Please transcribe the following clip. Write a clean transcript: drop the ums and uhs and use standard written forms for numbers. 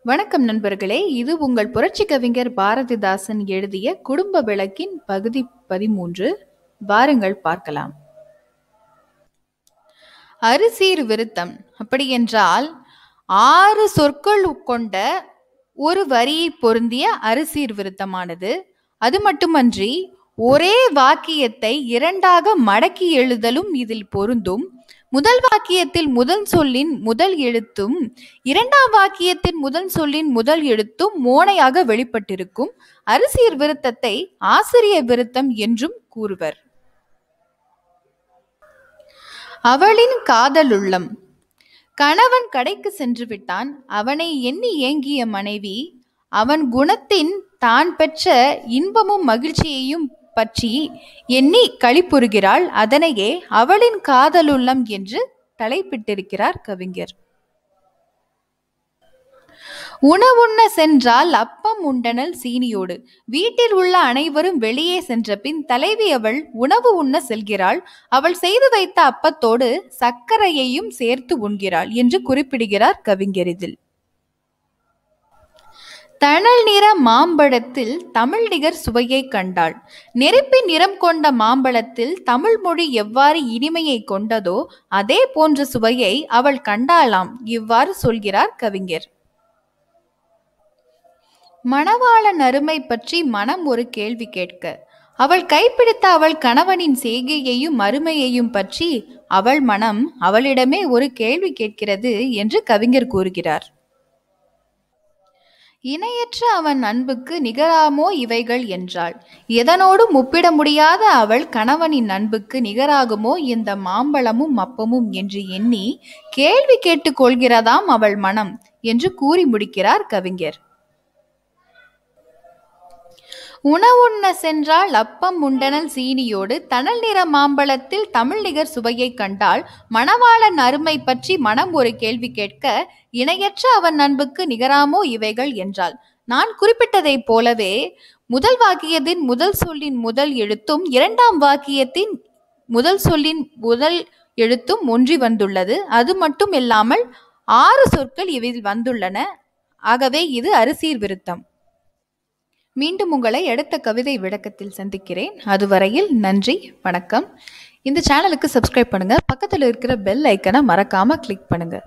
வணக்கம் நண்பர்களே, இது உங்கள் புரட்சி கவிஞர் பாரதிதாசன் எழுதிய குடும்ப விளக்கின் பகுதி 13. வாருங்கள் பார்க்கலாம். அறுசீர் விருத்தம் அப்படியென்றால் 6 சொற்கள் கொண்ட ஒரு வரியை பொருந்திய அறுசீர் விருத்தமானது. அது மட்டுமன்றி ஒரே வாக்கியத்தை இரண்டாக மடக்கி எழுதலும் இதில் பொருந்தும். முதல் வாக்கியத்தில் முதல் சொல்லின் முதல் எழுத்தும் இரண்டாம் வாக்கியத்தின் முதல் சொல்லின் முதல் எழுத்தும் மோனையாக வெளிப்பட்டிருக்கும் அறுசீர் விருத்தத்தை ஆசிரிய விருத்தம் என்றும் கூறுவர். அவளின் காதலுள்ளம். கணவன் கடைக்கு சென்று விட்டான். அவனை எண்ணி ஏங்கிய மனைவி அவன் குணத்தின் தான் பெற்ற இன்பமும் மகிழ்ச்சியையும் பற்றி எண்ணி களிப்புறுகிறாள். அதனையே அவளின் காதலுள்ளம் என்று தலைப்பிட்டிருக்கிறார் கவிஞர். உணவுண்ண சென்றால் அப்பம் உண்டனல் சீனியோடு. வீட்டில் உள்ள அனைவரும் வெளியே சென்ற பின் தலைவி அவள் உணவு உண்ண செல்கிறாள். அவள் செய்து வைத்த அப்பத்தோடு சர்க்கரையையும் சேர்த்து உண்கிறாள் என்று குறிப்பிடுகிறார் கவிஞர். இதில் தணல் நிற மாம்பழத்தில் தமிழ் நிகர் சுவையை கண்டாள். நெருப்பின் நிறம் கொண்ட மாம்பழத்தில் தமிழ் மொழி எவ்வாறு இனிமையை கொண்டதோ அதே போன்ற சுவையை அவள் கண்டாளாம். இவ்வாறு சொல்கிறார் கவிஞர். மணவாளன் அருமை பற்றி மனம் ஒரு கேள்வி கேட்க, அவள் கைப்பிடித்த அவள் கணவனின் செய்கையையும் அருமையையும் பற்றி அவள் மனம் அவளிடமே ஒரு கேள்வி கேட்கிறது என்று கவிஞர் கூறுகிறார். இணையற்ற அவன் அன்புக்கு நிகராமோ இவைகள் என்றாள். எதனோடும் ஒப்பிட முடியாத அவள் கணவனின் அன்புக்கு நிகராகுமோ இந்த மாம்பழமும் அப்பமும் என்று எண்ணி கேள்வி கேட்டுக் கொள்கிறதாம் அவள் மனம் என்று கூறி முடிக்கிறார் கவிஞர். உணவுண்ண சென்றால் அப்பம் உண்டனல் சீனியோடு. தணல் நிற மாம்பழத்தில் தமிழ் நிகர் சுவையை கண்டாள். மணவாளன் அருமை பற்றி மனம் ஒரு கேள்வி கேட்க, இணையற்ற அவன் அன்புக்கு நிகராமோ இவைகள் என்றாள். நான் குறிப்பிட்டதைப் போலவே முதல் வாக்கியத்தின் முதல் சொல்லின் முதல் எழுத்தும் இரண்டாம் வாக்கியத்தின் முதல் சொல்லின் முதல் எழுத்தும் ஒன்றி வந்துள்ளது. அது மட்டும் இல்லாமல் 6 சொற்கள் இதில் வந்துள்ளன. ஆகவே இது அறுசீர் விருத்தம். மீண்டும் உங்களை அடுத்த கவிதை விளக்கத்தில் சந்திக்கிறேன். அதுவரையில் நன்றி, வணக்கம். இந்த சேனலுக்கு சப்ஸ்கிரைப் பண்ணுங்க. பக்கத்தில் இருக்கிற பெல் ஐக்கனை மறக்காம கிளிக் பண்ணுங்க.